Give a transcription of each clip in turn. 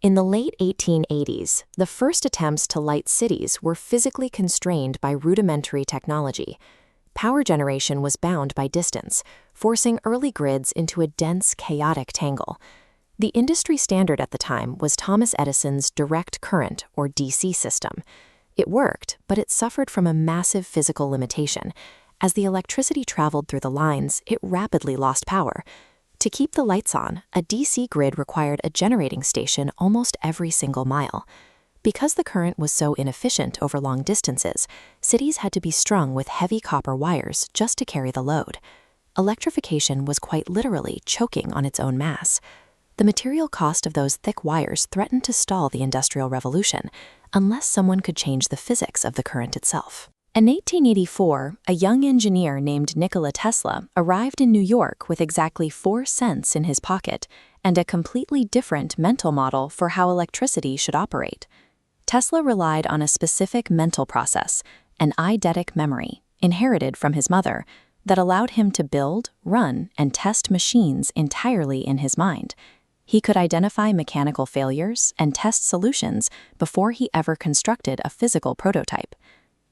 In the late 1880s, the first attempts to light cities were physically constrained by rudimentary technology. Power generation was bound by distance, forcing early grids into a dense, chaotic tangle. The industry standard at the time was Thomas Edison's direct current, or DC system. It worked, but it suffered from a massive physical limitation. As the electricity traveled through the lines, it rapidly lost power. To keep the lights on, a DC grid required a generating station almost every single mile. Because the current was so inefficient over long distances, cities had to be strung with heavy copper wires just to carry the load. Electrification was quite literally choking on its own mass. The material cost of those thick wires threatened to stall the Industrial Revolution, unless someone could change the physics of the current itself. In 1884, a young engineer named Nikola Tesla arrived in New York with exactly 4 cents in his pocket and a completely different mental model for how electricity should operate. Tesla relied on a specific mental process, an eidetic memory, inherited from his mother, that allowed him to build, run, and test machines entirely in his mind. He could identify mechanical failures and test solutions before he ever constructed a physical prototype.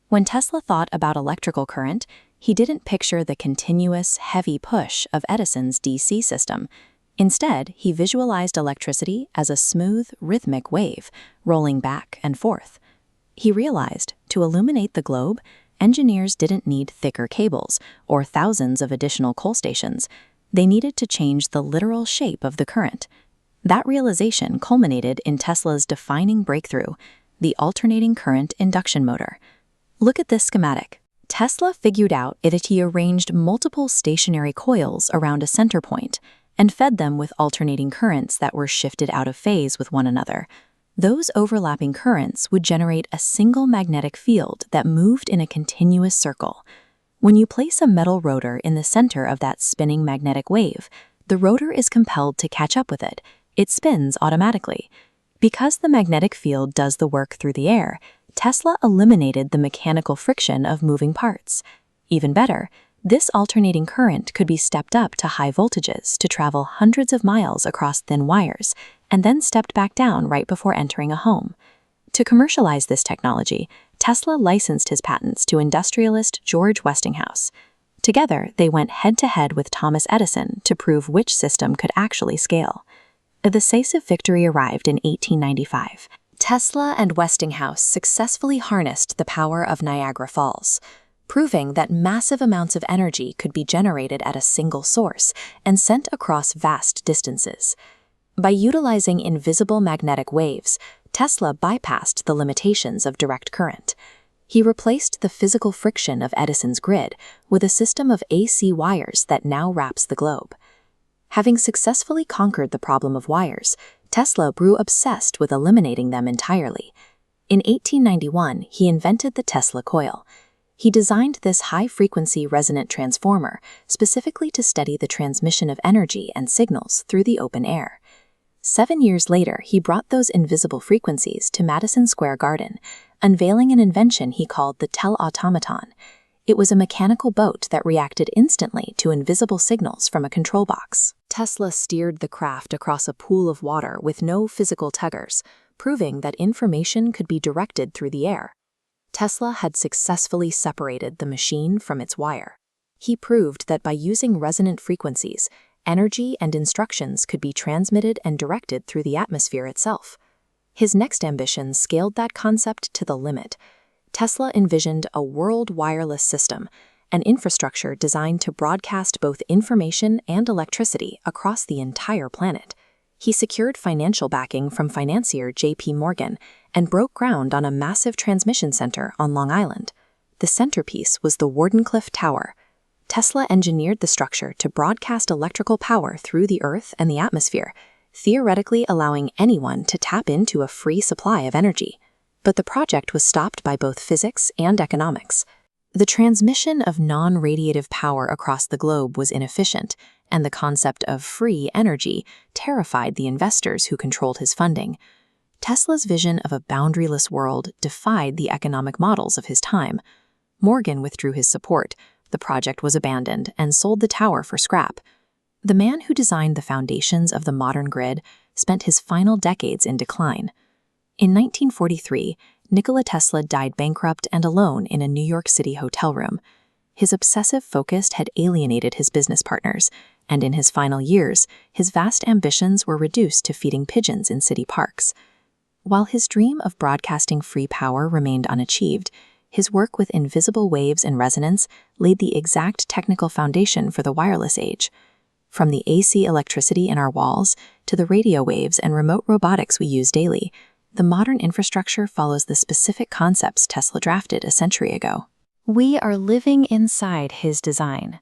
When Tesla thought about electrical current, he didn't picture the continuous, heavy push of Edison's DC system. Instead, he visualized electricity as a smooth, rhythmic wave, rolling back and forth. He realized, to illuminate the globe, engineers didn't need thicker cables or thousands of additional coal stations. They needed to change the literal shape of the current. That realization culminated in Tesla's defining breakthrough, the alternating current induction motor. Look at this schematic. Tesla figured out that he arranged multiple stationary coils around a center point and fed them with alternating currents that were shifted out of phase with one another. Those overlapping currents would generate a single magnetic field that moved in a continuous circle. When you place a metal rotor in the center of that spinning magnetic wave, the rotor is compelled to catch up with it. It spins automatically. Because the magnetic field does the work through the air, Tesla eliminated the mechanical friction of moving parts. Even better, this alternating current could be stepped up to high voltages to travel hundreds of miles across thin wires, and then stepped back down right before entering a home. To commercialize this technology, Tesla licensed his patents to industrialist George Westinghouse. Together, they went head-to-head with Thomas Edison to prove which system could actually scale. A decisive victory arrived in 1895. Tesla and Westinghouse successfully harnessed the power of Niagara Falls, proving that massive amounts of energy could be generated at a single source and sent across vast distances. By utilizing invisible magnetic waves, Tesla bypassed the limitations of direct current. He replaced the physical friction of Edison's grid with a system of AC wires that now wraps the globe. Having successfully conquered the problem of wires, Tesla grew obsessed with eliminating them entirely. In 1891, he invented the Tesla Coil. He designed this high-frequency resonant transformer specifically to study the transmission of energy and signals through the open air. 7 years later, he brought those invisible frequencies to Madison Square Garden, unveiling an invention he called the telautomaton. It was a mechanical boat that reacted instantly to invisible signals from a control box. Tesla steered the craft across a pool of water with no physical tuggers, proving that information could be directed through the air. Tesla had successfully separated the machine from its wire. He proved that by using resonant frequencies, energy and instructions could be transmitted and directed through the atmosphere itself. His next ambition scaled that concept to the limit. Tesla envisioned a world wireless system, an infrastructure designed to broadcast both information and electricity across the entire planet. He secured financial backing from financier J.P. Morgan and broke ground on a massive transmission center on Long Island. The centerpiece was the Wardenclyffe Tower. Tesla engineered the structure to broadcast electrical power through the Earth and the atmosphere, theoretically allowing anyone to tap into a free supply of energy. But the project was stopped by both physics and economics. The transmission of non-radiative power across the globe was inefficient, and the concept of free energy terrified the investors who controlled his funding. Tesla's vision of a boundaryless world defied the economic models of his time. Morgan withdrew his support, the project was abandoned, and sold the tower for scrap. The man who designed the foundations of the modern grid spent his final decades in decline. In 1943, Nikola Tesla died bankrupt and alone in a New York City hotel room. His obsessive focus had alienated his business partners, and in his final years, his vast ambitions were reduced to feeding pigeons in city parks. While his dream of broadcasting free power remained unachieved, his work with invisible waves and resonance laid the exact technical foundation for the wireless age. From the AC electricity in our walls to the radio waves and remote robotics we use daily, the modern infrastructure follows the specific concepts Tesla drafted a century ago. We are living inside his design.